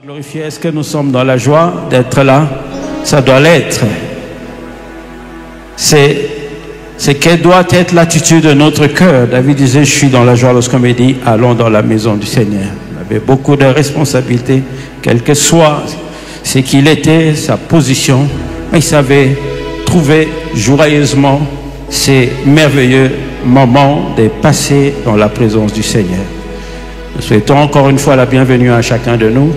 Glorifier, est-ce que nous sommes dans la joie d'être là? Ça doit l'être. C'est quelle doit être l'attitude de notre cœur. David disait, je suis dans la joie lorsqu'on me dit, allons dans la maison du Seigneur. Il avait beaucoup de responsabilités, quel que soit ce qu'il était, sa position, mais il savait trouver joyeusement ces merveilleux moments de passer dans la présence du Seigneur. Nous souhaitons encore une fois la bienvenue à chacun de nous.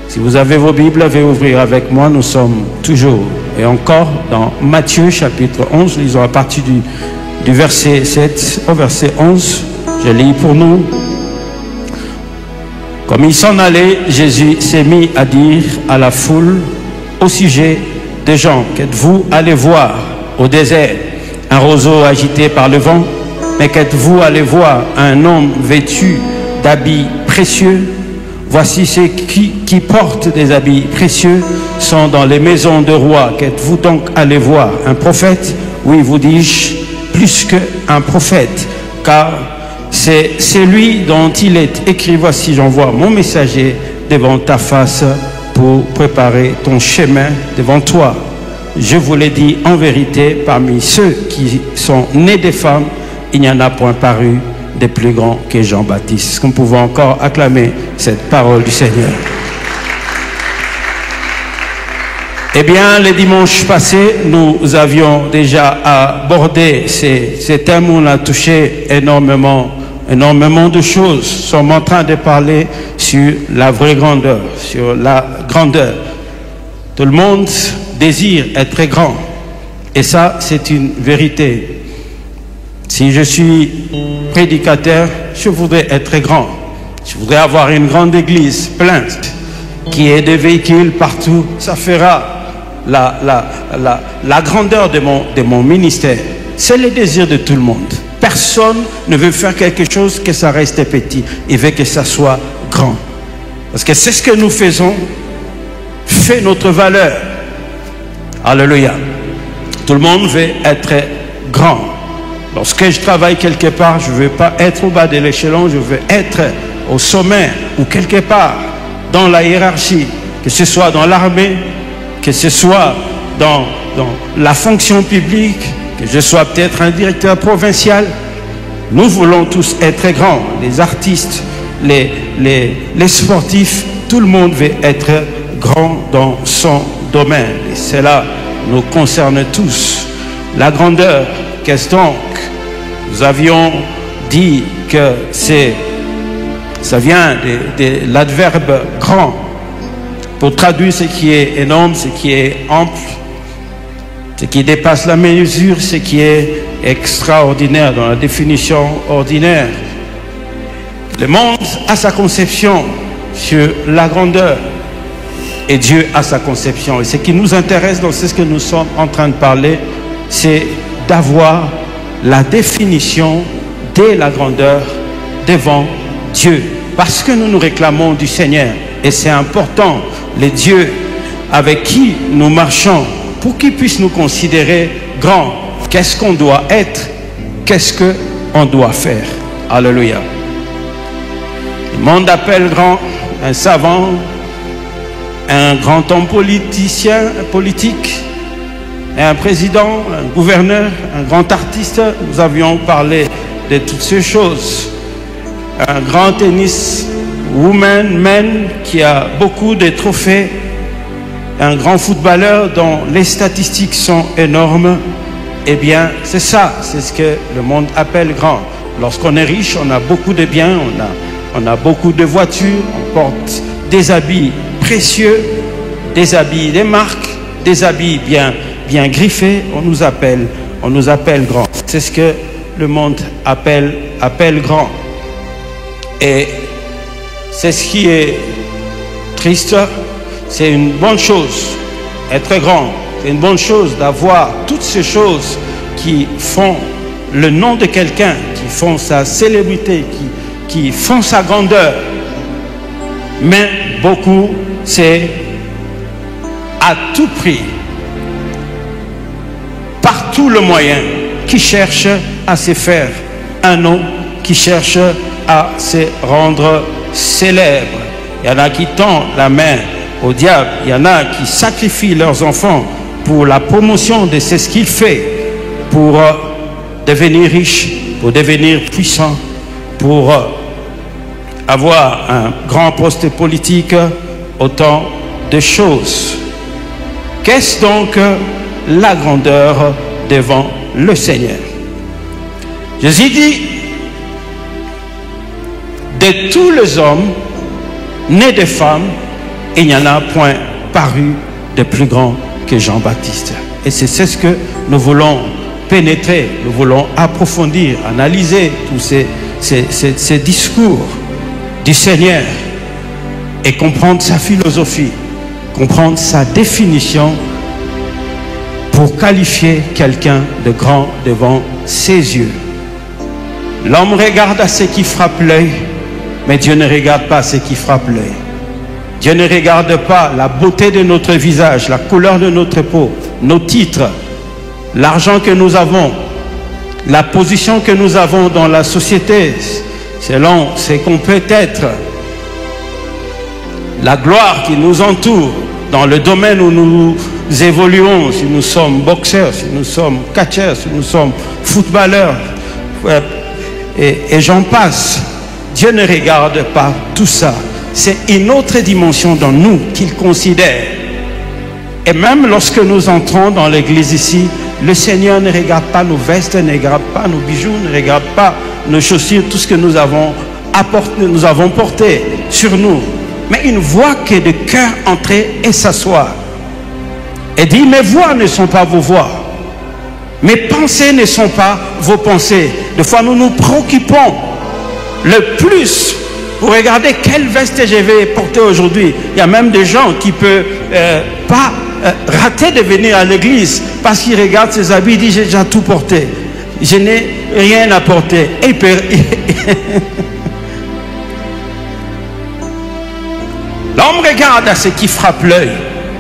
Si vous avez vos Bibles, veuillez ouvrir avec moi. Nous sommes toujours et encore dans Matthieu chapitre 11. Lisons à partir du verset 7 au verset 11. Je lis pour nous. Comme il s'en allait, Jésus s'est mis à dire à la foule au sujet des gens: qu'êtes-vous allés voir au désert? Un roseau agité par le vent? Mais qu'êtes-vous allés voir? Un homme vêtu d'habits précieux? Voici ceux qui portent des habits précieux sont dans les maisons de rois. Qu'êtes-vous donc allés voir? Un prophète? Oui, vous dis-je, plus qu'un prophète, car c'est celui dont il est écrit: voici, j'envoie mon messager devant ta face pour préparer ton chemin devant toi. Je vous l'ai dit en vérité, parmi ceux qui sont nés des femmes, il n'y en a point paru des plus grands que Jean-Baptiste. Est-ce qu'on pouvait encore acclamer cette parole du Seigneur? Eh bien, le dimanche passé, nous avions déjà abordé ces thèmes où on a touché énormément de choses. Nous sommes en train de parler sur la vraie grandeur, sur la grandeur. Tout le monde désire être grand. Et ça, c'est une vérité. Si je suis prédicateur, je voudrais être grand. Je voudrais avoir une grande église pleine, qui ait des véhicules partout. Ça fera la grandeur de mon ministère. C'est le désir de tout le monde. Personne ne veut faire quelque chose que ça reste petit. Il veut que ça soit grand. Parce que c'est ce que nous faisons, fait notre valeur. Alléluia. Tout le monde veut être grand. Lorsque je travaille quelque part, je ne veux pas être au bas de l'échelon, je veux être au sommet ou quelque part dans la hiérarchie, que ce soit dans l'armée, que ce soit dans la fonction publique, que je sois peut-être un directeur provincial. Nous voulons tous être grands, les artistes, les sportifs, tout le monde veut être grand dans son domaine. Et cela nous concerne tous. La grandeur, qu'est-ce donc? Nous avions dit que ça vient de l'adverbe grand, pour traduire ce qui est énorme, ce qui est ample, ce qui dépasse la mesure, ce qui est extraordinaire dans la définition ordinaire. Le monde a sa conception sur la grandeur et Dieu a sa conception. Et ce qui nous intéresse dans ce que nous sommes en train de parler, c'est d'avoir la définition de la grandeur devant Dieu. Parce que nous nous réclamons du Seigneur. Et c'est important, les dieux avec qui nous marchons, pour qu'ils puissent nous considérer grands. Qu'est-ce qu'on doit être? Qu'est-ce qu'on doit faire? Alléluia. Le monde appelle grand un savant, un grand homme politique, un président, un gouverneur, un grand artiste. Nous avions parlé de toutes ces choses. Un grand tennis man qui a beaucoup de trophées. Un grand footballeur dont les statistiques sont énormes. Eh bien, c'est ça, c'est ce que le monde appelle grand. Lorsqu'on est riche, on a beaucoup de biens, on a beaucoup de voitures, on porte des habits précieux, des habits des marques, des habits bien griffés. On nous appelle grand. C'est ce que le monde appelle grand. Et c'est ce qui est triste. C'est une bonne chose, être grand. C'est une bonne chose d'avoir toutes ces choses qui font le nom de quelqu'un, qui font sa célébrité, qui font sa grandeur. Mais beaucoup, c'est à tout prix, par tout le moyen, qui cherche à se faire un nom, qui cherche à se rendre célèbre. il y en a qui tendent la main au diable, il y en a qui sacrifient leurs enfants pour la promotion de ce qu'il fait, pour devenir riche, pour devenir puissant, pour avoir un grand poste politique, autant de choses. Qu'est-ce donc la grandeur devant le Seigneur? Jésus dit, de tous les hommes nés de femmes, il n'y en a point paru de plus grand que Jean-Baptiste. Et c'est ce que nous voulons pénétrer, nous voulons approfondir, analyser tous ces discours du Seigneur et comprendre sa philosophie, comprendre sa définition pour qualifier quelqu'un de grand devant ses yeux. L'homme regarde à ce qui frappe l'œil, mais Dieu ne regarde pas ce qui frappe l'œil. Dieu ne regarde pas la beauté de notre visage, la couleur de notre peau, nos titres, l'argent que nous avons, la position que nous avons dans la société, selon ce qu'on peut être, la gloire qui nous entoure dans le domaine où nous évoluons, si nous sommes boxeurs, si nous sommes catcheurs, si nous sommes footballeurs, et j'en passe. Dieu ne regarde pas tout ça. C'est une autre dimension dans nous qu'il considère. Et même lorsque nous entrons dans l'église ici, le Seigneur ne regarde pas nos vestes, ne regarde pas nos bijoux, ne regarde pas nos chaussures, tout ce que nous avons apporté, nous avons porté sur nous. Mais il voit que de cœur entrer et s'asseoir. Et dit, mes voix ne sont pas vos voix. Mes pensées ne sont pas vos pensées. Des fois, nous nous préoccupons le plus pour regarder quelle veste je vais porter aujourd'hui. Il y a même des gens qui ne peuvent pas rater de venir à l'église parce qu'ils regardent ses habits et disent, j'ai déjà tout porté. Je n'ai rien à porter. Et l'homme regarde à ce qui frappe l'œil.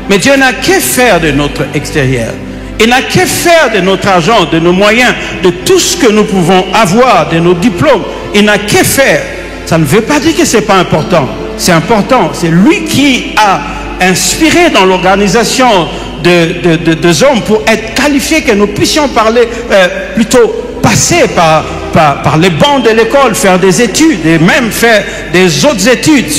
Mais Dieu n'a que faire de notre extérieur. Il n'a que faire de notre argent, de nos moyens, de tout ce que nous pouvons avoir, de nos diplômes. Il n'a que faire. Ça ne veut pas dire que ce n'est pas important. C'est important. C'est lui qui a inspiré dans l'organisation des hommes pour être qualifiés, que nous puissions parler, plutôt passer par les bancs de l'école, faire des études et même faire des autres études.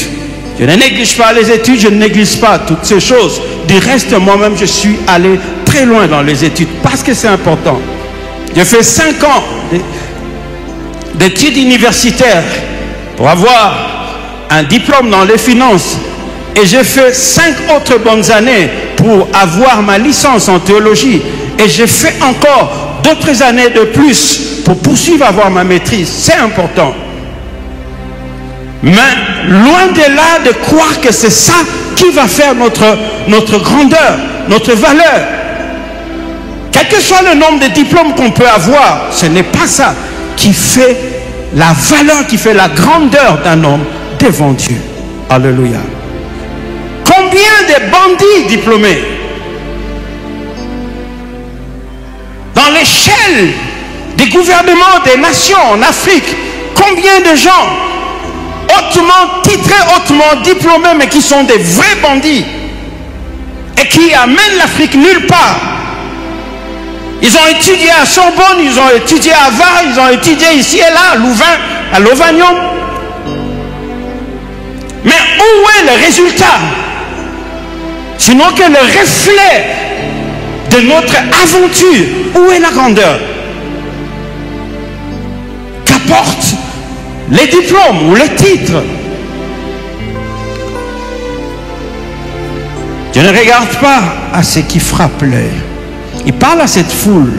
Je ne néglige pas les études, je ne néglige pas toutes ces choses. Du reste, moi-même, je suis allé très loin dans les études parce que c'est important. J'ai fait 5 ans d'études universitaires pour avoir un diplôme dans les finances. Et j'ai fait 5 autres bonnes années pour avoir ma licence en théologie. Et j'ai fait encore d'autres années de plus pour poursuivre avoir ma maîtrise. C'est important. Mais loin de là de croire que c'est ça qui va faire notre grandeur, notre valeur. Quel que soit le nombre de diplômes qu'on peut avoir, ce n'est pas ça qui fait la valeur, qui fait la grandeur d'un homme devant Dieu. Alléluia. Combien de bandits diplômés dans l'échelle des gouvernements des nations en Afrique, combien de gens hautement titrés, hautement diplômés, mais qui sont des vrais bandits et qui amènent l'Afrique nulle part. Ils ont étudié à Sorbonne, ils ont étudié à Var, ils ont étudié ici et là, à Louvain, à Lovagnon. Mais où est le résultat? Sinon que le reflet de notre aventure. Où est la grandeur qu'apportent les diplômes ou les titres? Je ne regarde pas à ce qui frappe l'œil. Il parle à cette foule.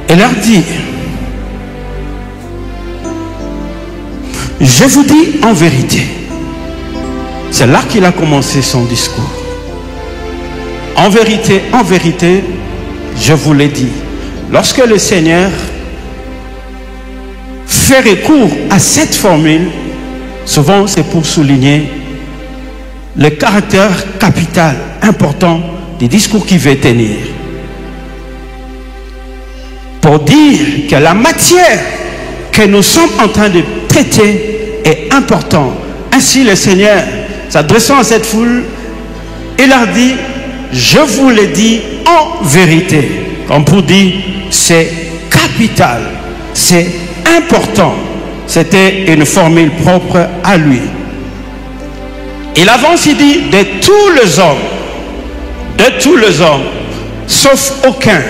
Et leur dit, je vous dis en vérité. C'est là qu'il a commencé son discours. En vérité, je vous l'ai dit. Lorsque le Seigneur fait recours à cette formule, souvent c'est pour souligner le caractère capital, important des discours qu'il veut tenir. pour dire que la matière que nous sommes en train de traiter est importante. Ainsi le Seigneur, s'adressant à cette foule, il leur dit, je vous le dis en vérité. Comme pour dire, c'est capital, c'est important. C'était une formule propre à lui. Il avance, il dit, de tous les hommes, sauf aucun.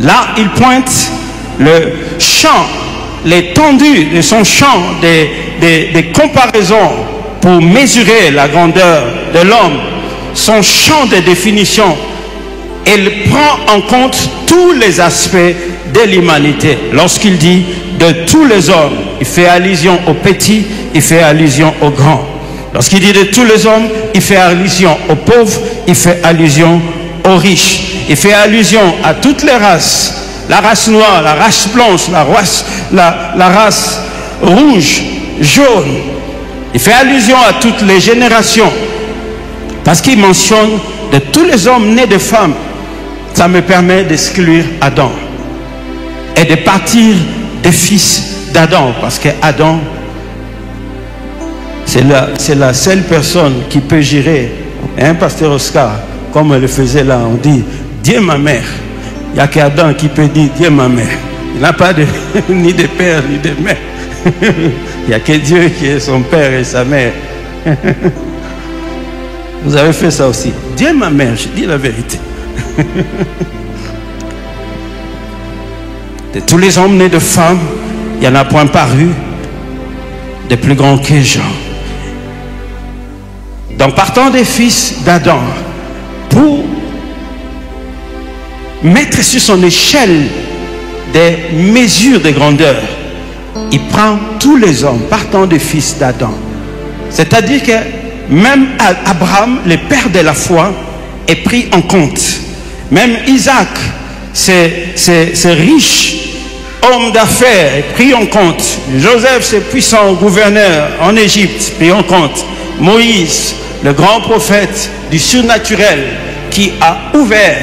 Là, il pointe le champ, l'étendue de son champ des comparaisons pour mesurer la grandeur de l'homme, son champ de définition. Il prend en compte tous les aspects de l'humanité. Lorsqu'il dit de tous les hommes, il fait allusion aux petits, il fait allusion aux grands. Lorsqu'il dit de tous les hommes, il fait allusion aux pauvres, il fait allusion aux riches. Il fait allusion à toutes les races. La race noire, la race blanche, la race rouge, jaune. Il fait allusion à toutes les générations. Parce qu'il mentionne de tous les hommes nés de femmes. Ça me permet d'exclure Adam. Et de partir des fils d'Adam. Parce que Adam, c'est la seule personne qui peut gérer. Hein, Pasteur Oscar, comme elle le faisait là, on dit, Dieu ma mère. Il n'y a qu'Adam qui peut dire, Dieu ma mère. Il n'a pas ni de père, ni de mère. Il n'y a que Dieu qui est son père et sa mère. Vous avez fait ça aussi. Dieu ma mère, je dis la vérité. De tous les hommes nés de femmes, il n'y en a point paru de plus grands que Jean. Donc partant des fils d'Adam, pour mettre sur son échelle des mesures de grandeur, il prend tous les hommes partant des fils d'Adam. C'est-à-dire que même Abraham, le père de la foi, est pris en compte. Même Isaac, ce riche homme d'affaires, est pris en compte. Joseph, ce puissant gouverneur en Égypte, pris en compte. Moïse, le grand prophète du surnaturel, qui a ouvert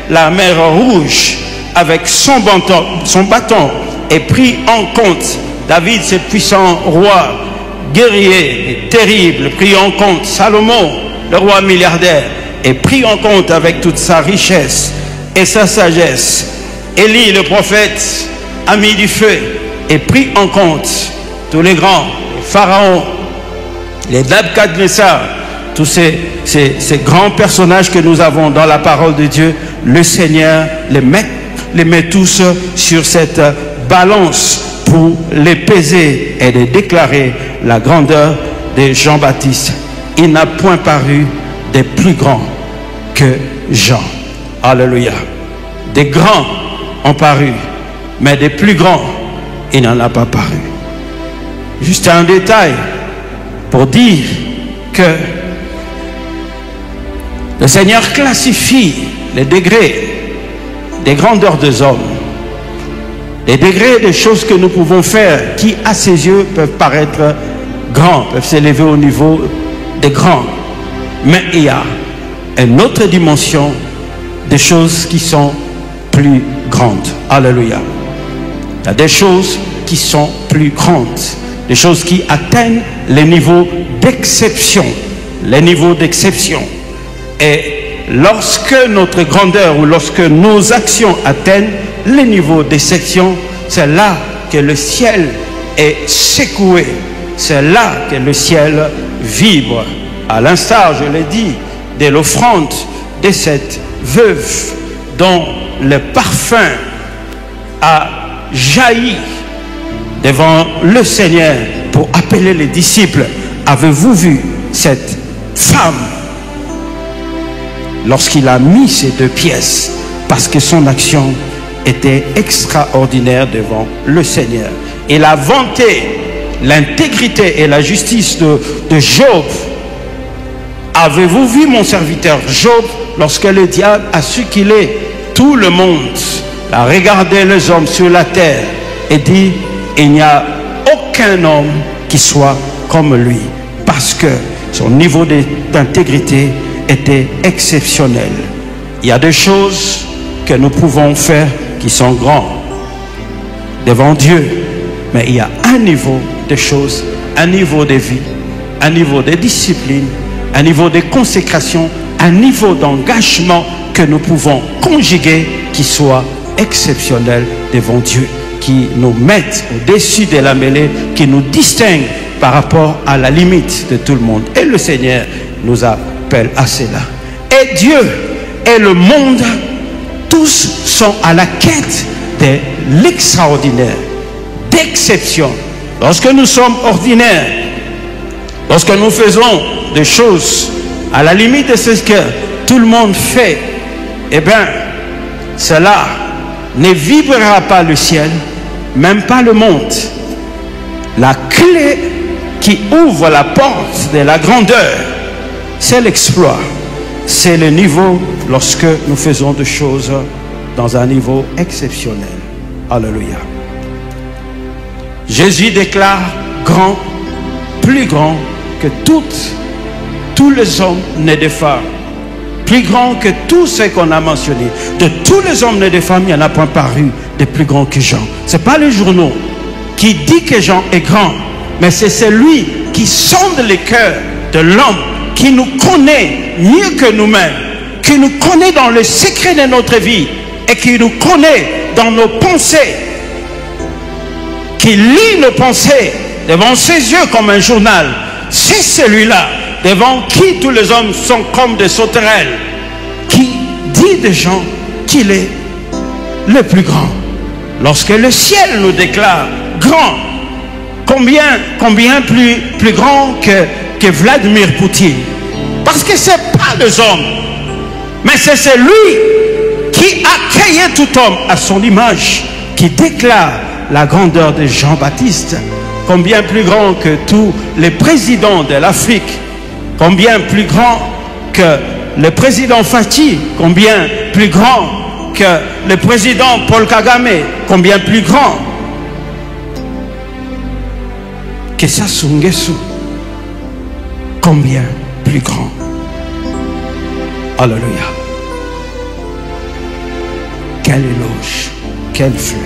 la mer Rouge avec son bâton, est pris en compte. David, ce puissant roi, guerrier et terrible, pris en compte. Salomon, le roi milliardaire, est pris en compte avec toute sa richesse et sa sagesse. Élie, le prophète, ami du feu, est pris en compte. Tous les grands, les pharaons, les Nebuchadnezzar, tous ces grands personnages que nous avons dans la parole de Dieu, le Seigneur les met tous sur cette balance pour les peser et de déclarer la grandeur de Jean-Baptiste. Il n'a point paru des plus grands que Jean. Alléluia. Des grands ont paru, mais des plus grands, il n'en a pas paru. Juste un détail pour dire que le Seigneur classifie les degrés des grandeurs des hommes, les degrés des choses que nous pouvons faire qui, à ses yeux, peuvent paraître grands, peuvent s'élever au niveau des grands. Mais il y a une autre dimension des choses qui sont plus grandes. Alléluia. Il y a des choses qui sont plus grandes, des choses qui atteignent les niveaux d'exception. Les niveaux d'exception. Et lorsque notre grandeur ou lorsque nos actions atteignent les niveaux d'exception, c'est là que le ciel est secoué. C'est là que le ciel vibre. À l'instar, je l'ai dit, de l'offrande de cette veuve dont le parfum a jailli devant le Seigneur pour appeler les disciples. Avez-vous vu cette femme? Lorsqu'il a mis ces deux pièces, parce que son action était extraordinaire devant le Seigneur. Il a vanté l'intégrité et la justice de Job. Avez-vous vu mon serviteur Job, lorsque le diable a su qu'il est, tout le monde a regardé les hommes sur la terre et dit, il n'y a aucun homme qui soit comme lui, parce que son niveau d'intégrité était exceptionnel. Il y a des choses que nous pouvons faire qui sont grandes. devant Dieu. Mais il y a un niveau de choses, un niveau de vie, un niveau de discipline, un niveau de consécration, un niveau d'engagement que nous pouvons conjuguer qui soit exceptionnel devant Dieu, qui nous mette au-dessus de la mêlée, qui nous distingue par rapport à la limite de tout le monde. Et le Seigneur nous appelle à cela. Et Dieu et le monde, tous sont à la quête de l'extraordinaire, d'exception. Lorsque nous sommes ordinaires, lorsque nous faisons des choses à la limite de ce que tout le monde fait, eh bien, cela ne vibrera pas le ciel, même pas le monde. La clé qui ouvre la porte de la grandeur, c'est l'exploit. C'est le niveau lorsque nous faisons des choses dans un niveau exceptionnel. Alléluia. Jésus déclare grand, plus grand que tous les hommes nés de femmes. Plus grand que tous ceux qu'on a mentionnés. De tous les hommes nés de femmes, il n'y en a point paru de plus grand que Jean. Ce n'est pas le journaux qui dit que Jean est grand, mais c'est celui qui sonde les cœurs de l'homme, qui nous connaît mieux que nous-mêmes, qui nous connaît dans le secret de notre vie et qui nous connaît dans nos pensées, qui lit nos pensées devant ses yeux comme un journal. C'est celui-là devant qui tous les hommes sont comme des sauterelles, qui dit des gens qu'il est le plus grand. Lorsque le ciel nous déclare grand, combien plus grand que Vladimir Poutine. Parce que ce n'est pas les hommes, mais c'est celui qui a créé tout homme à son image, qui déclare la grandeur de Jean-Baptiste. Combien plus grand que tous les présidents de l'Afrique, combien plus grand que le président Fati, combien plus grand que le président Paul Kagame, combien plus grand que Sassou Nguesso, combien plus grand. Alléluia. Quel éloge, quelle fleur,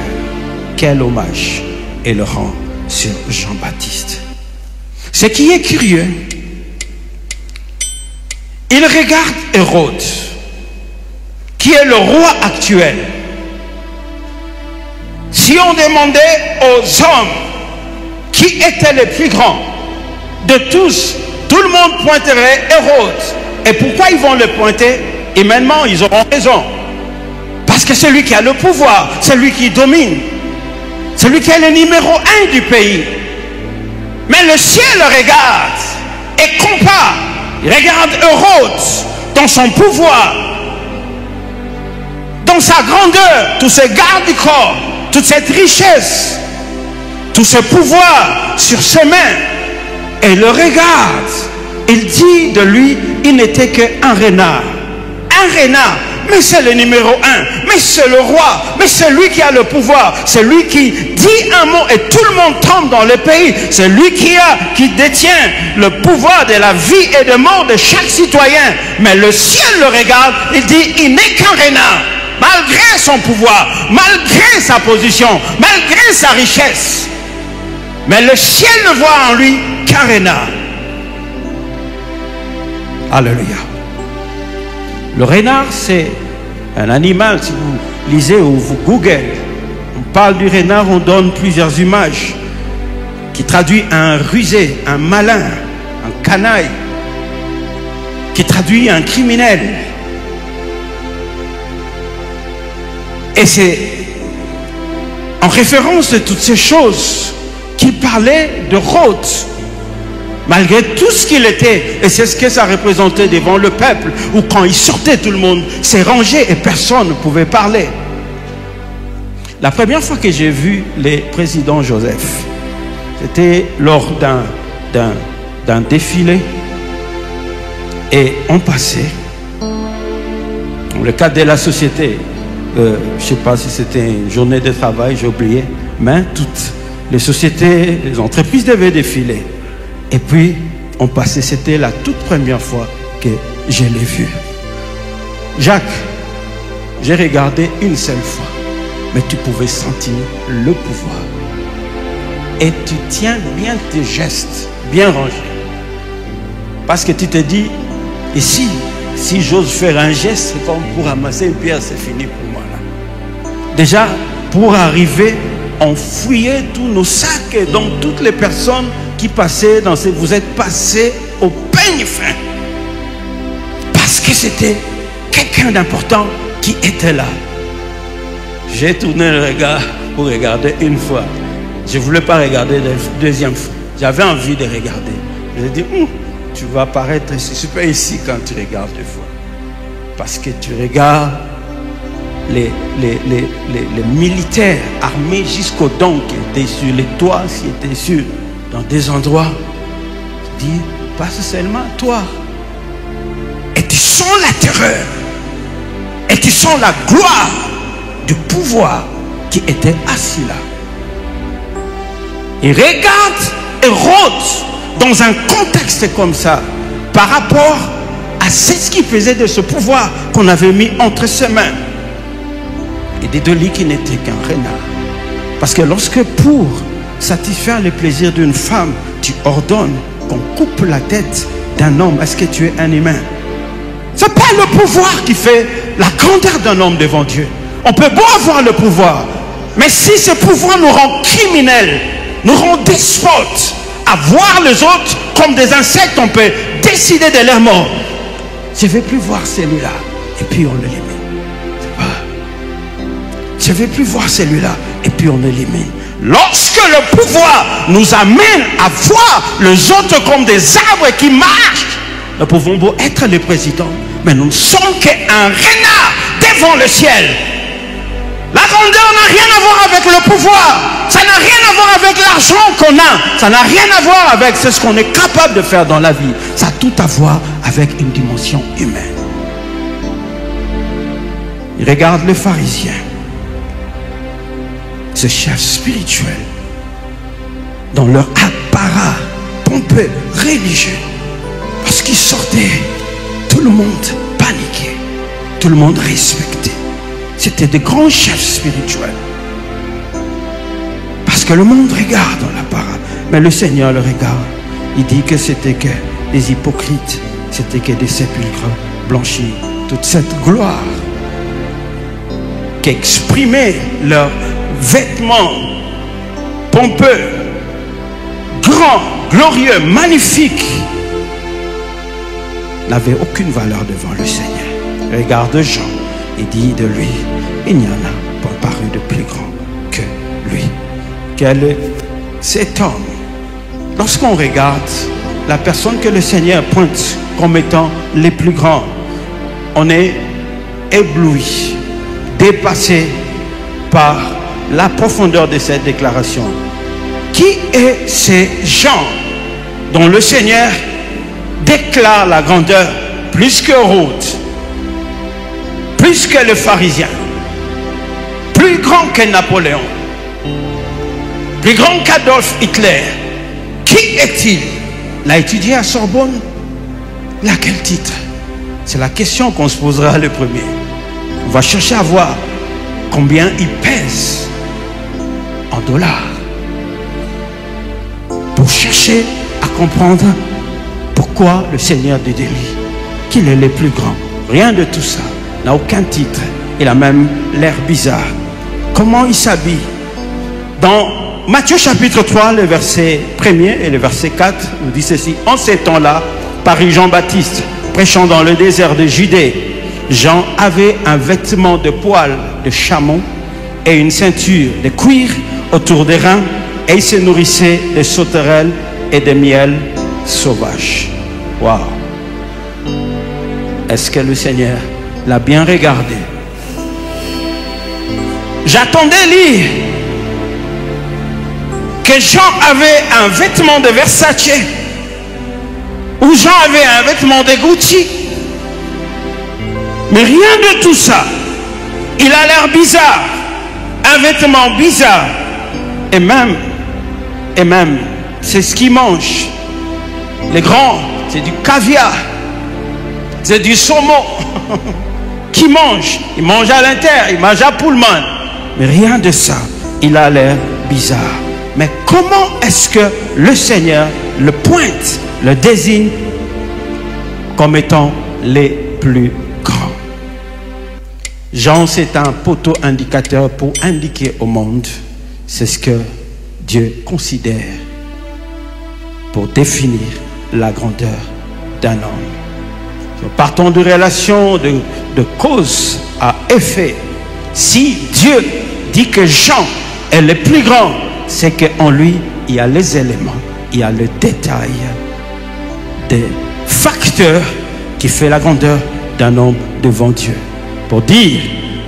quel hommage et le rang sur Jean-Baptiste. Ce qui est curieux, il regarde Hérode, qui est le roi actuel. Si on demandait aux hommes qui était le plus grand de tous, tout le monde pointerait Hérode. Et pourquoi ils vont le pointer? Humainement, ils auront raison. Parce que c'est lui qui a le pouvoir, c'est lui qui domine, c'est lui qui est le numéro 1 du pays. Mais le ciel regarde et compare. Il regarde Hérode dans son pouvoir, dans sa grandeur, tous ses gardes du corps, toute cette richesse, tout ce pouvoir sur ses mains. Et le regarde. Il dit de lui, il n'était qu'un renard. Un renard. Mais c'est le numéro 1. Mais c'est le roi. Mais c'est lui qui a le pouvoir. C'est lui qui dit un mot et tout le monde tombe dans le pays. C'est lui qui détient le pouvoir de la vie et de mort de chaque citoyen. Mais le ciel le regarde. Il dit, il n'est qu'un renard. Malgré son pouvoir, malgré sa position, malgré sa richesse. Mais le ciel ne voit en lui qu'un renard. Alléluia. Le renard, c'est un animal, si vous lisez ou vous googlez, on parle du renard, on donne plusieurs images qui traduit un rusé, un malin, un canaille, qui traduit un criminel. Et c'est en référence de toutes ces choses qu'il parlait de Hérode. Malgré tout ce qu'il était, et c'est ce que ça représentait devant le peuple, où quand il sortait, tout le monde s'est rangé et personne ne pouvait parler. La première fois que j'ai vu le président Joseph, c'était lors d'un défilé, et on passait, dans le cadre de la société, je ne sais pas si c'était une journée de travail, j'ai oublié, mais toutes les sociétés, les entreprises devaient défiler. Et puis, on passait, c'était la toute première fois que je l'ai vu. Jacques, j'ai regardé une seule fois. mais tu pouvais sentir le pouvoir. Et tu tiens bien tes gestes, bien rangés. Parce que tu te dis, ici, si j'ose faire un geste, c'est comme pour ramasser une pierre, c'est fini pour moi là. Déjà, pour arriver, on fouillait tous nos sacs, et donc toutes les personnes qui passaient dans ces... Vous êtes passés au peigne fin. Parce que c'était quelqu'un d'important qui était là. J'ai tourné le regard pour regarder une fois. Je ne voulais pas regarder la deuxième fois. J'avais envie de regarder. Je dis, tu vas paraître super ici quand tu regardes deux fois. Parce que tu regardes les militaires armés jusqu'aux dents qui étaient sur les toits, qui étaient dans des endroits. Tu dis, passe seulement toi. Et tu sens la terreur. Et tu sens la gloire du pouvoir qui était assis là. Il regarde et rôde dans un contexte comme ça par rapport à ce qu'il faisait de ce pouvoir qu'on avait mis entre ses mains. Et dit de lui qui n'était qu'un renard. Parce que lorsque pour satisfaire les plaisirs d'une femme, tu ordonnes qu'on coupe la tête d'un homme, est-ce que tu es un humain? Ce n'est pas le pouvoir qui fait la grandeur d'un homme devant Dieu. On peut beau avoir le pouvoir, mais si ce pouvoir nous rend criminels, nous rend despotes, à voir les autres comme des insectes, on peut décider de leur mort. Je ne vais plus voir celui-là, et puis on l'élimine. Je ne vais plus voir celui-là, et puis on l'élimine. Lorsque le pouvoir nous amène à voir les autres comme des arbres qui marchent, nous pouvons beau être le président, mais nous ne sommes qu'un renard devant le ciel. La grandeur n'a rien à voir avec le pouvoir. Ça n'a rien à voir avec l'argent qu'on a. Ça n'a rien à voir avec ce qu'on est capable de faire dans la vie. Ça a tout à voir avec une dimension humaine. Il regarde le pharisien, ce chef spirituel, dans leur apparat pompeux, religieux. Parce qu'ils sortaient, tout le monde paniquait, tout le monde respectait. C'était des grands chefs spirituels. Parce que le monde regarde dans l'apparat, mais le Seigneur le regarde. Il dit que c'était que des hypocrites, c'était que des sépulcres blanchis. Toute cette gloire qui exprimait leurs vêtements pompeux, grands, glorieux, magnifiques, n'avait aucune valeur devant le Seigneur. Regarde Jean. Il dit de lui, il n'y en a pas paru de plus grand que lui. Quel est cet homme? Lorsqu'on regarde la personne que le Seigneur pointe comme étant les plus grands, on est ébloui, dépassé par la profondeur de cette déclaration. Qui est ces gens dont le Seigneur déclare la grandeur plus que Ruth, plus que le pharisien, plus grand que Napoléon, plus grand qu'Adolf Hitler? Qui est-il? Il a étudié à Sorbonne. Il a quel titre? C'est la question qu'on se posera le premier. On va chercher à voir combien il pèse en dollars pour chercher à comprendre pourquoi le Seigneur dit de lui qu'il est le plus grand. Rien de tout ça. N'a aucun titre. Il a même l'air bizarre. Comment il s'habille? Dans Matthieu chapitre 3, le verset 1er et le verset 4, nous dit ceci. En ces temps-là, parut Jean-Baptiste, prêchant dans le désert de Judée. Jean avait un vêtement de poil de chameau et une ceinture de cuir autour des reins, et il se nourrissait de sauterelles et de miel sauvage. Waouh! Est-ce que le Seigneur l'a bien regardé? J'attendais lire que Jean avait un vêtement de Versace, ou Jean avait un vêtement de Gucci, mais rien de tout ça. Il a l'air bizarre, un vêtement bizarre, et même c'est ce qu'il mange. Les grands, c'est du caviar, c'est du saumon qui mange. Il mange à l'intérieur, il mange à Pullman. mais rien de ça. Il a l'air bizarre. Mais comment est-ce que le Seigneur le pointe, le désigne comme étant les plus grands? Jean, c'est un poteau indicateur pour indiquer au monde, c'est ce que Dieu considère pour définir la grandeur d'un homme. Partons de relations de cause à effet. Si Dieu dit que Jean est le plus grand, c'est qu'en lui, il y a les éléments, il y a le détail des facteurs qui fait la grandeur d'un homme devant Dieu. Pour dire,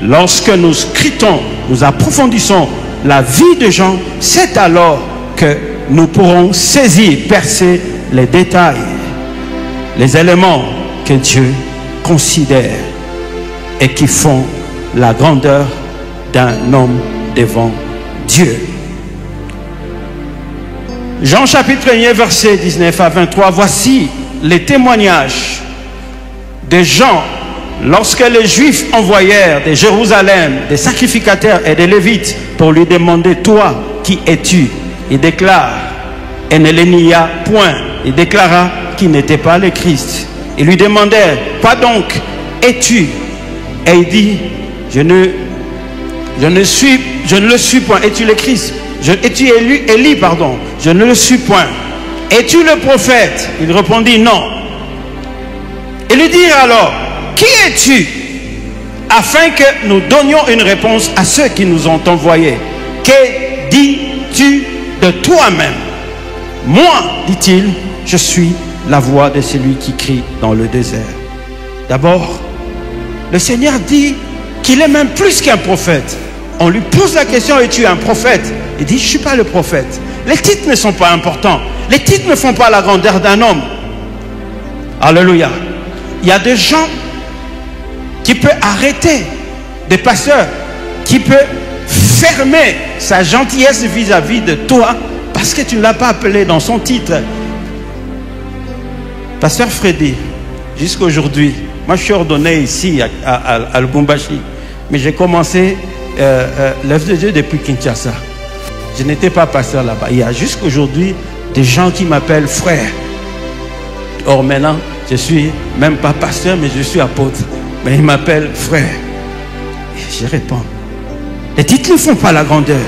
lorsque nous scrutons, nous approfondissons la vie de Jean, c'est alors que nous pourrons saisir, percer les détails, les éléments que Dieu considère et qui font la grandeur d'un homme devant Dieu. Jean chapitre 1, versets 19 à 23, voici les témoignages de Jean lorsque les Juifs envoyèrent de Jérusalem des sacrificateurs et des Lévites pour lui demander, toi, qui es-tu? Il déclare, et ne le nia point, il déclara qu'il n'était pas le Christ. Il lui demandait, quoi donc es-tu? Et il dit, je ne le suis point. Es-tu le Christ? Es-tu Élie, pardon? Je ne le suis point. Es-tu le prophète? Il répondit, non. Et lui dit alors, qui es-tu? Afin que nous donnions une réponse à ceux qui nous ont envoyés. Que dis-tu de toi-même? Moi, dit-il, je suis la voix de celui qui crie dans le désert. D'abord, le Seigneur dit qu'il est même plus qu'un prophète. On lui pose la question, es-tu un prophète? Il dit, je ne suis pas le prophète. Les titres ne sont pas importants. Les titres ne font pas la grandeur d'un homme. Alléluia. Il y a des gens qui peuvent arrêter, des pasteurs qui peuvent fermer sa gentillesse vis-à-vis de toi parce que tu ne l'as pas appelé dans son titre. Pasteur Freddy, jusqu'à aujourd'hui, moi je suis ordonné ici à Lubumbashi, mais j'ai commencé l'œuvre de Dieu depuis Kinshasa. Je n'étais pas pasteur là-bas. Il y a jusqu'à aujourd'hui des gens qui m'appellent frère. Or maintenant, je ne suis même pas pasteur, mais je suis apôtre. Mais ils m'appellent frère. Et je réponds, les titres ne font pas la grandeur.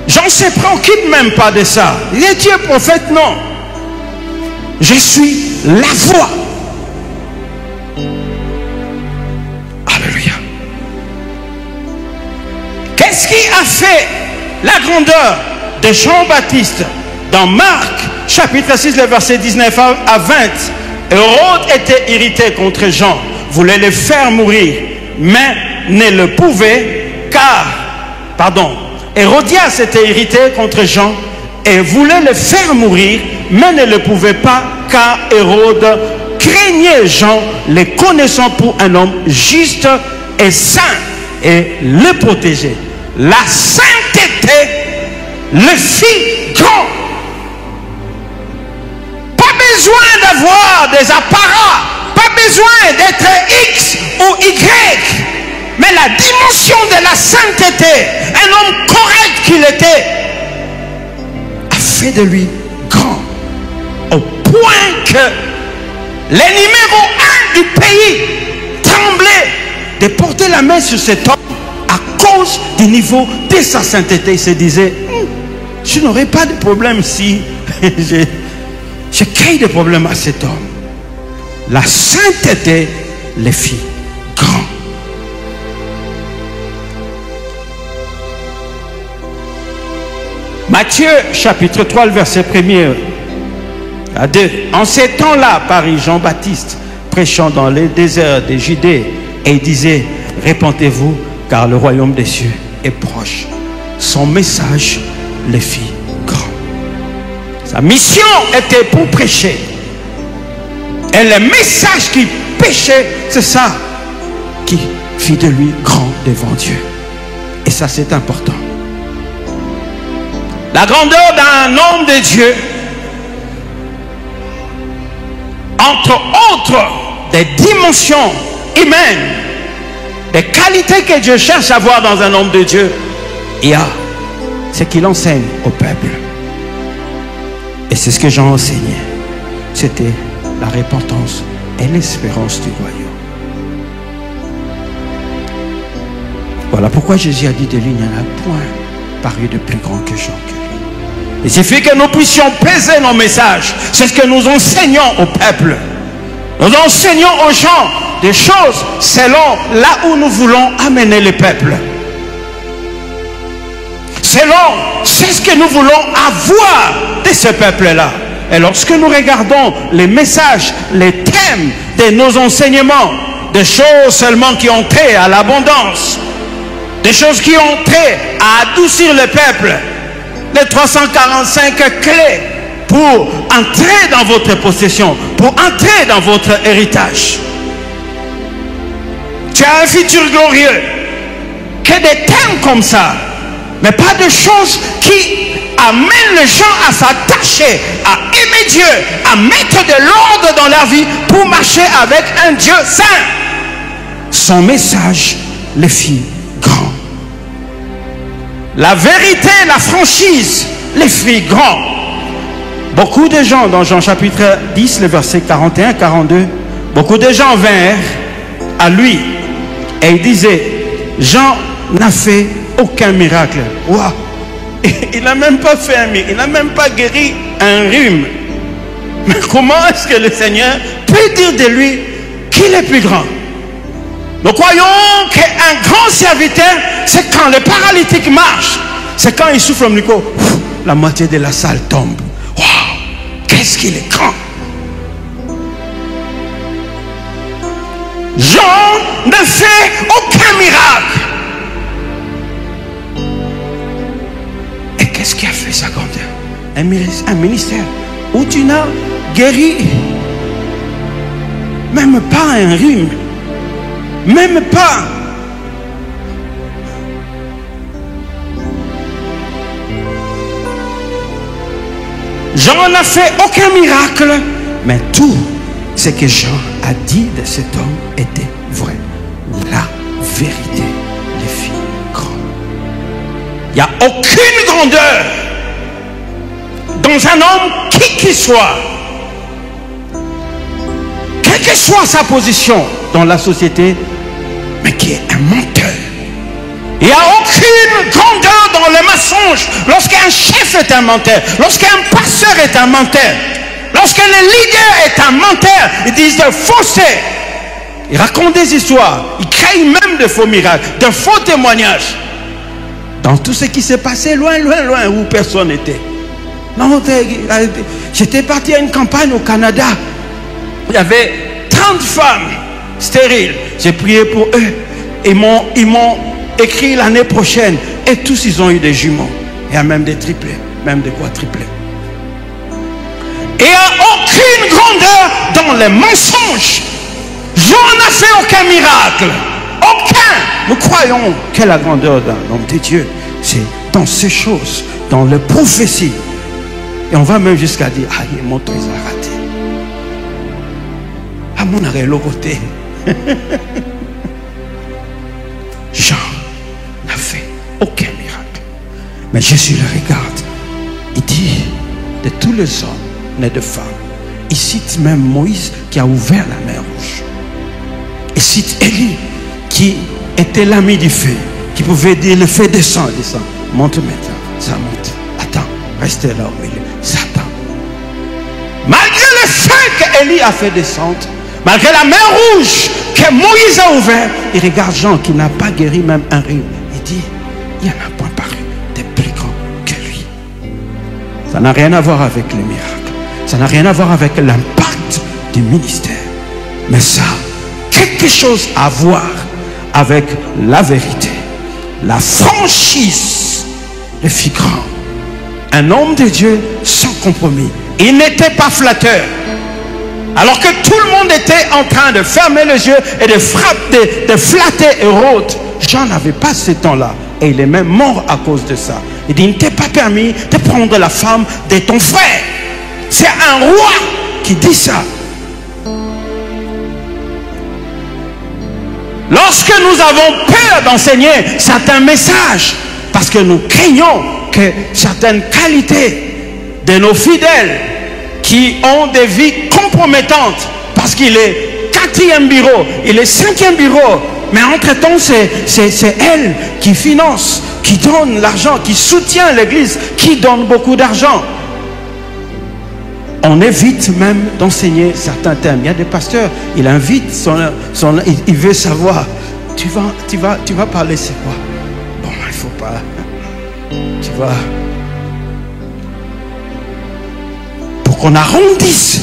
J'en sais préoccupe même pas de ça. Il est Dieu prophète, non. Je suis la voix. Alléluia. Qu'est-ce qui a fait la grandeur de Jean-Baptiste dans Marc chapitre 6, le verset 19 à 20? Hérode était irrité contre Jean, voulait le faire mourir, mais ne le pouvait car, Hérodias était irrité contre Jean et voulait le faire mourir, mais ne le pouvait pas car Hérode craignait Jean, le connaissant pour un homme juste et saint, et le protéger. La sainteté le fit grand. Pas besoin d'avoir des apparats, pas besoin d'être X ou Y, mais la dimension de la sainteté, un homme correct qu'il était, a fait de lui grand, au point que les numéros 1 du pays tremblaient de porter la main sur cet homme à cause du niveau de sa sainteté. Il se disait, je n'aurais pas de problème si je crée des problèmes à cet homme. La sainteté les fit grand. Matthieu chapitre 3, le verset 1er à 2. En ces temps-là, parut Jean-Baptiste prêchant dans les déserts de Judée et il disait, répentez-vous car le royaume des cieux est proche. Son message les fit grand. Sa mission était pour prêcher. Et le message qu'il prêchait, c'est ça qui fit de lui grand devant Dieu. Et ça, c'est important. La grandeur d'un homme de Dieu, entre autres des dimensions humaines, des qualités que Dieu cherche à voir dans un homme de Dieu, il y a ce qu'il enseigne au peuple. Et c'est ce que Jean enseignait. C'était la repentance et l'espérance du royaume. Voilà pourquoi Jésus a dit de lui, il n'y en a point paru de plus grand que Jean que lui. Il suffit que nous puissions peser nos messages. C'est ce que nous enseignons au peuple. Nous enseignons aux gens des choses selon là où nous voulons amener le peuple. Selon c'est ce que nous voulons avoir de ce peuple-là. Et lorsque nous regardons les messages, les thèmes de nos enseignements, des choses seulement qui ont trait à l'abondance, des choses qui ont trait à adoucir le peuple, les 345 clés pour entrer dans votre possession, pour entrer dans votre héritage. Tu as un futur glorieux. Que des thèmes comme ça, mais pas de choses qui amènent les gens à s'attacher, à aimer Dieu, à mettre de l'ordre dans leur vie pour marcher avec un Dieu saint. Son message les fit grands. La vérité, la franchise les fit grands. Beaucoup de gens, dans Jean chapitre 10, le verset 41-42, beaucoup de gens vinrent à lui et ils disaient, Jean n'a fait aucun miracle. Wow. Il n'a même pas fait un miracle, il n'a même pas guéri un rhume. Mais comment est-ce que le Seigneur peut dire de lui qu'il est plus grand? Nous croyons qu'un grand serviteur, c'est quand le paralytique marche, c'est quand il souffle au micro, la moitié de la salle tombe. Wow, qu'est-ce qu'il est grand! Jean ne fait aucun miracle. Et qu'est-ce qui a fait sa grandeur? Un ministère où tu n'as guéri même pas un rhume, même pas. Jean n'a fait aucun miracle, mais tout ce que Jean a dit de cet homme était vrai. La vérité les fit grands. Il n'y a aucune grandeur dans un homme qui qu'il soit, quelle que soit sa position dans la société, mais qui est un menteur. Il n'y a aucune grandeur dans le mensonge. Lorsqu'un chef est un menteur, lorsqu'un pasteur est un menteur, lorsque le leader est un menteur, ils disent de fausseté. Ils racontent des histoires, ils créent même de faux miracles, de faux témoignages. Dans tout ce qui s'est passé loin, loin, loin, où personne n'était. Non, j'étais parti à une campagne au Canada. Il y avait 30 femmes stériles. J'ai prié pour eux. Ils m'ont écrit l'année prochaine. Et tous, ils ont eu des jumeaux. Il y a même des triplés, même des quadruplés. Et il n'y a aucune grandeur dans les mensonges. Jean n'a fait aucun miracle. Aucun. Nous croyons que la grandeur d'un homme de Dieu, c'est dans ces choses, dans les prophéties. Et on va même jusqu'à dire, ah, il montre les a raté. Ah, mon arrêt, le côté. Jean n'a fait aucun miracle. Mais Jésus le regarde. Il dit, de tous les hommes nés de femmes, il cite même Moïse qui a ouvert la mer Rouge. Il cite Élie qui était l'ami du feu, qui pouvait dire le feu descend, descend. Monte maintenant, ça monte. Attends, restez là au milieu. Satan. Malgré le feu qu'Élie a fait descendre, malgré la mer rouge que Moïse a ouvert, il regarde Jean qui n'a pas guéri même un rhume. Il dit, il n'y en a point paru des plus grands que lui. Ça n'a rien à voir avec les miracles. Ça n'a rien à voir avec l'impact du ministère. Mais ça a quelque chose à voir avec la vérité. La franchise le fit grand. Un homme de Dieu sans compromis. Il n'était pas flatteur. Alors que tout le monde était en train de fermer les yeux et de frapper, de flatter Hérode, Jean n'avait pas ce temps-là. Et il est même mort à cause de ça. Il dit, il ne t'est pas permis de prendre la femme de ton frère. C'est un roi qui dit ça. Lorsque nous avons peur d'enseigner certains messages, parce que nous craignons que certaines qualités de nos fidèles qui ont des vies compromettantes, parce qu'il est 4e bureau, il est 5e bureau, mais entre-temps c'est elle qui finance, qui donne l'argent, qui soutient l'église, qui donne beaucoup d'argent. On évite même d'enseigner certains thèmes. Il y a des pasteurs, il invite il veut savoir, tu vas parler c'est quoi? Bon, il faut pas, tu vois, pour qu'on arrondisse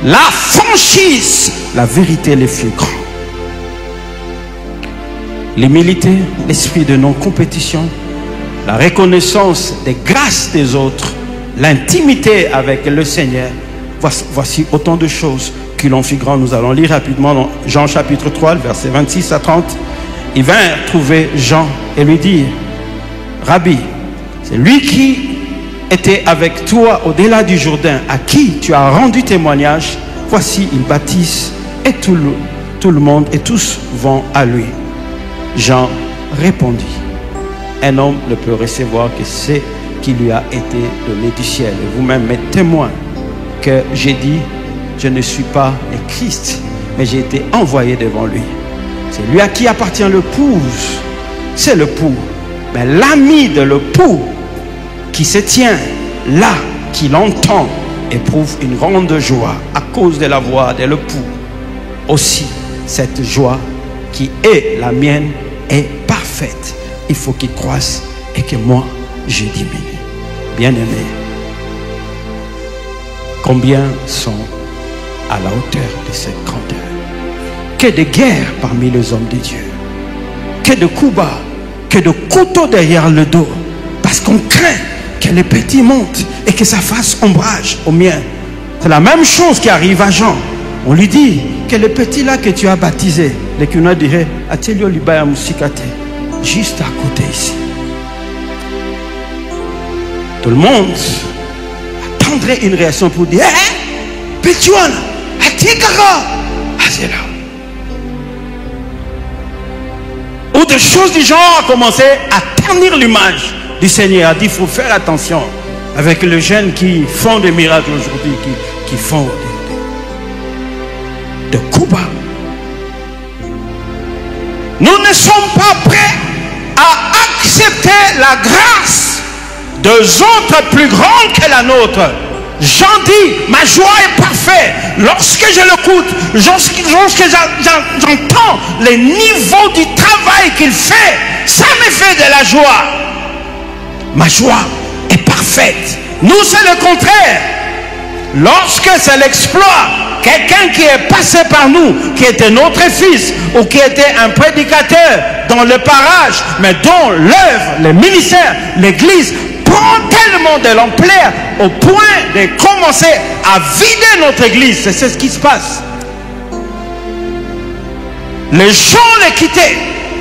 la franchise, la vérité les plus grands. L'humilité, l'esprit de non-compétition, la reconnaissance des grâces des autres, l'intimité avec le Seigneur. Voici autant de choses qui l'ont fait grand. Nous allons lire rapidement dans Jean chapitre 3, versets 26 à 30. Il vint trouver Jean et lui dit, Rabbi, c'est lui qui était avec toi au-delà du Jourdain, à qui tu as rendu témoignage. Voici, il baptise et tout le monde et tous vont à lui. Jean répondit, un homme ne peut recevoir que ce qui lui a été donné du ciel. Et vous-même êtes témoin que j'ai dit, je ne suis pas le Christ, mais j'ai été envoyé devant lui. C'est lui à qui appartient l'épouse, c'est l'époux. Mais l'ami de l'époux qui se tient là, qui l'entend, éprouve une grande joie à cause de la voix de l'époux. Aussi, cette joie qui est la mienne est parfaite. Il faut qu'il croisse et que moi, je diminue. Bien-aimés, combien sont à la hauteur de cette grandeur? Que de guerres parmi les hommes de Dieu, que de coups bas, que de couteaux derrière le dos, parce qu'on craint que les petits montent et que ça fasse ombrage au mien. C'est la même chose qui arrive à Jean. On lui dit que le petit là que tu as baptisé, le Kuna dirait, Atelio Libaya Musikate, juste à côté ici. Tout le monde attendrait une réaction pour dire, Pétuan, Atikara, c'est là. Ou des choses du genre ont commencé à ternir l'image du Seigneur. A dit, il faut faire attention avec les jeunes qui font des miracles aujourd'hui, qui font de coups bas. Nous ne sommes pas prêts à accepter la grâce des autres plus grande que la nôtre. Jean dit, ma joie est parfaite lorsque je l'écoute, lorsque j'entends le niveau du travail qu'il fait, ça me fait de la joie. Ma joie est parfaite. Nous, c'est le contraire. Lorsque c'est l'exploit, quelqu'un qui est passé par nous, qui était notre fils, ou qui était un prédicateur dans le parage, mais dont l'œuvre, le ministère, l'église prend tellement de l'ampleur au point de commencer à vider notre église. C'est ce qui se passe. Les gens le quittaient,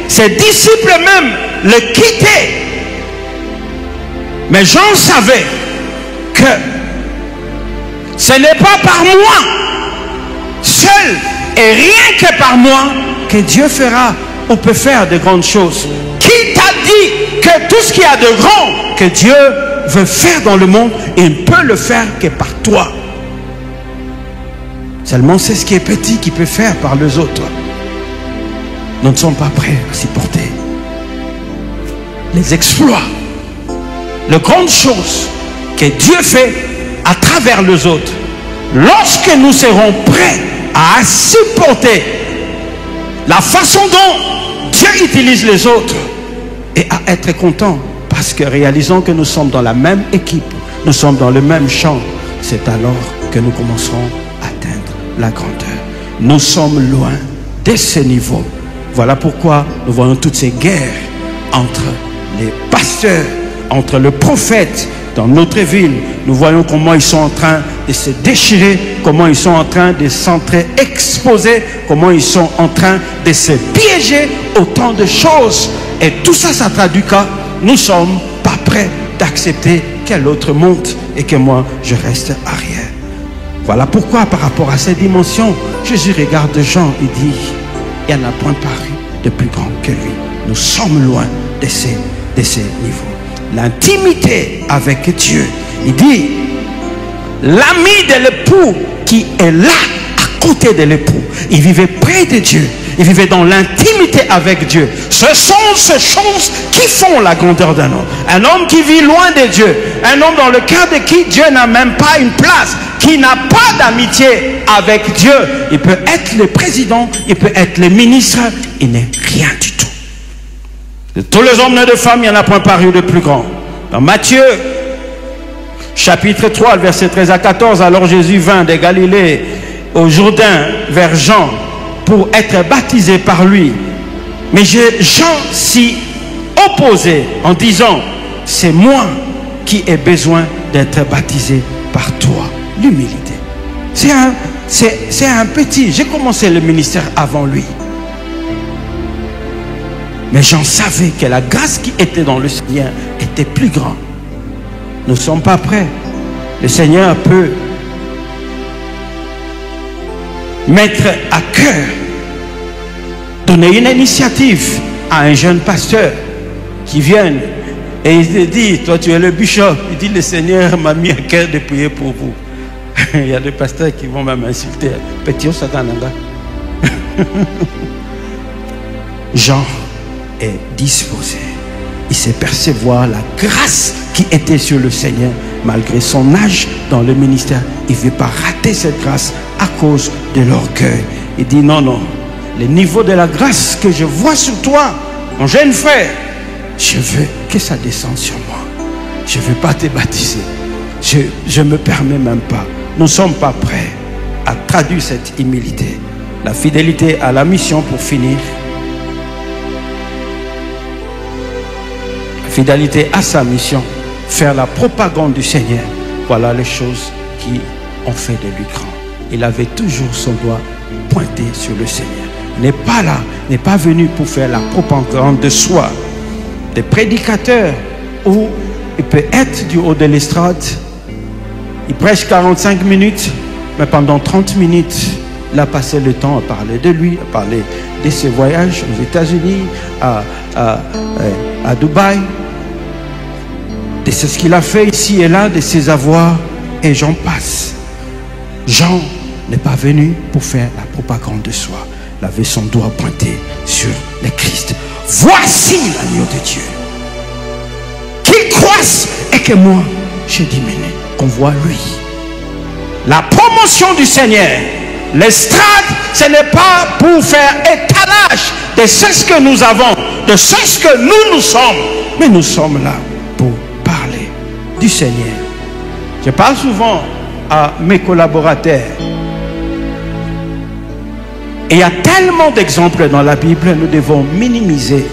ses disciples même le quittaient. Mais Jean savait que ce n'est pas par moi seul et rien que par moi que Dieu fera ou peut faire de grandes choses. Qui t'a dit que tout ce qu'il y a de grand que Dieu veut faire dans le monde, il ne peut le faire que par toi? Seulement c'est ce qui est petit qui peut faire par les autres. Nous ne sommes pas prêts à supporter les exploits, les grandes choses que Dieu fait à travers les autres. Lorsque nous serons prêts à supporter la façon dont Dieu utilise les autres et à être contents, parce que réalisons que nous sommes dans la même équipe, nous sommes dans le même champ, c'est alors que nous commencerons à atteindre la grandeur. Nous sommes loin de ce niveau. Voilà pourquoi nous voyons toutes ces guerres entre les pasteurs, entre les prophètes dans notre ville. Nous voyons comment ils sont en train de se déchirer, comment ils sont en train de s'entre-exposer, comment ils sont en train de se piéger, autant de choses. Et tout ça, ça traduit que nous ne sommes pas prêts d'accepter que l'autre monte et que moi, je reste arrière. Voilà pourquoi, par rapport à cette dimension, Jésus regarde Jean et dit, il n'y en a point paru de plus grand que lui. Nous sommes loin de ces niveaux. L'intimité avec Dieu. Il dit, l'ami de l'époux qui est là, à côté de l'époux. Il vivait près de Dieu. Il vivait dans l'intimité avec Dieu. Ce sont ces choses qui font la grandeur d'un homme. Un homme qui vit loin de Dieu. Un homme dans le cœur de qui Dieu n'a même pas une place. Qui n'a pas d'amitié avec Dieu. Il peut être le président, il peut être le ministre. Il n'est rien du tout. De tous les hommes nés de femmes, il n'y en a point paru de plus grand. Dans Matthieu, chapitre 3, verset 13 à 14, alors Jésus vint de Galilée au Jourdain vers Jean pour être baptisé par lui. Mais Jean s'y opposait en disant, c'est moi qui ai besoin d'être baptisé par toi. L'humilité. C'est un petit. J'ai commencé le ministère avant lui. Mais Jean savait que la grâce qui était dans le Seigneur était plus grande. Nous ne sommes pas prêts. Le Seigneur peut mettre à cœur, donner une initiative à un jeune pasteur qui vient et il dit, toi tu es le bishop. Il dit, le Seigneur m'a mis à cœur de prier pour vous. Il y a des pasteurs qui vont même insulter. Petit Satananga. Jean est disposé. Il sait percevoir la grâce qui était sur le Seigneur malgré son âge dans le ministère. Il ne veut pas rater cette grâce à cause de l'orgueil. Il dit non, non. Le niveau de la grâce que je vois sur toi, mon jeune frère, je veux que ça descende sur moi. Je ne veux pas te baptiser. Je ne me permets même pas. Nous ne sommes pas prêts à traduire cette humilité. La fidélité à la mission pour finir. La fidélité à sa mission. Faire la propagande du Seigneur. Voilà les choses qui ont fait de lui grand. Il avait toujours son doigt pointé sur le Seigneur. Il n'est pas là, n'est pas venu pour faire la propagande de soi. Des prédicateurs où il peut être du haut de l'estrade. Il prêche 45 minutes, mais pendant 30 minutes, il a passé le temps à parler de lui, à parler de ses voyages aux États-Unis, à Dubaï, de ce qu'il a fait ici et là, de ses avoirs, et j'en passe. Jean n'est pas venu pour faire la propagande de soi. Il avait son doigt pointé sur le Christ. Voici l'agneau de Dieu. Qu'il croisse et que moi, je diminue. Qu'on voit lui. La promotion du Seigneur, l'estrade, ce n'est pas pour faire étalage de ce que nous avons, de ce que nous sommes, mais nous sommes là pour parler du Seigneur. Je parle souvent à mes collaborateurs. Et il y a tellement d'exemples dans la Bible, nous devons minimiser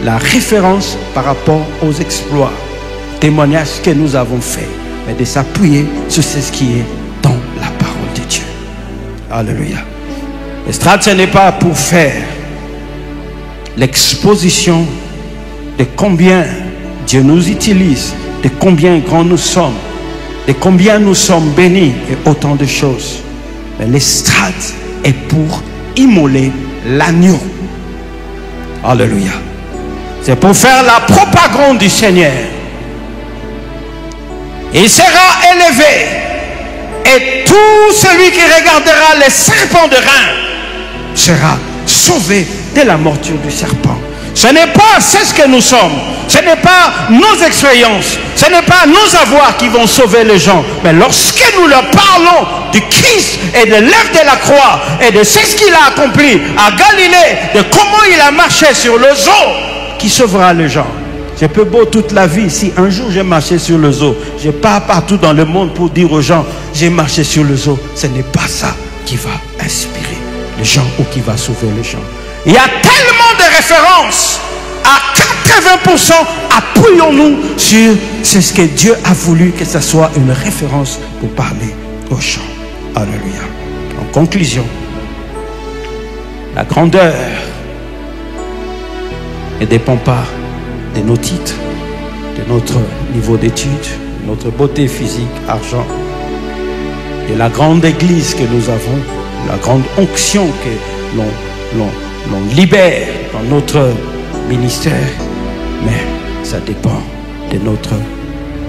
la référence par rapport aux exploits, témoignages que nous avons faits, mais de s'appuyer sur ce qui est dans la parole de Dieu. Alléluia. L'estrade, ce n'est pas pour faire l'exposition de combien Dieu nous utilise, de combien grands nous sommes, de combien nous sommes bénis et autant de choses. Mais l'estrade est pour immoler l'agneau. Alléluia. C'est pour faire la propagande du Seigneur. Il sera élevé et tout celui qui regardera les serpents de rein sera sauvé de la morsure du serpent. Ce n'est pas ce que nous sommes, ce n'est pas nos expériences, ce n'est pas nos avoirs qui vont sauver les gens, mais lorsque nous leur parlons du Christ et de l'œuvre de la croix et de ce qu'il a accompli à Galilée, de comment il a marché sur le eau, qui sauvera les gens. Je peux beau toute la vie, si un jour j'ai marché sur le zoo, je pars partout dans le monde pour dire aux gens, j'ai marché sur le zoo. Ce n'est pas ça qui va inspirer les gens ou qui va sauver les gens. Il y a tellement de références, à 80%, appuyons-nous sur ce que Dieu a voulu que ce soit une référence pour parler aux gens. Alléluia. En conclusion, la grandeur ne dépend pas de nos titres, de notre niveau d'études, de notre beauté physique, argent, de la grande église que nous avons, la grande onction que l'on libère dans notre ministère, mais ça dépend de notre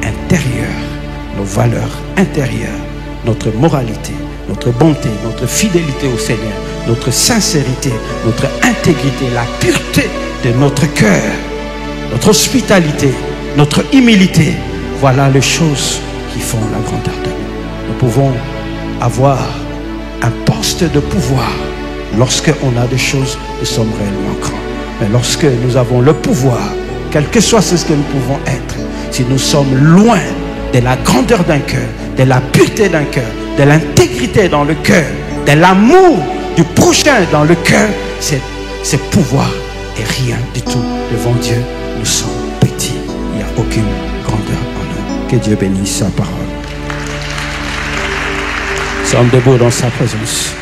intérieur, nos valeurs intérieures, notre moralité, notre bonté, notre fidélité au Seigneur, notre sincérité, notre intégrité, la pureté de notre cœur, notre hospitalité, notre humilité. Voilà les choses qui font la grandeur de nous. Nous pouvons avoir un poste de pouvoir lorsque on a des choses, nous sommes réellement grands. Mais lorsque nous avons le pouvoir, quel que soit ce que nous pouvons être, si nous sommes loin de la grandeur d'un cœur, de la pureté d'un cœur, de l'intégrité dans le cœur, de l'amour du prochain dans le cœur, c'est pouvoir et rien du tout devant Dieu. Nous sommes petits. Il n'y a aucune grandeur en nous. Que Dieu bénisse sa parole. Nous sommes debout dans sa présence.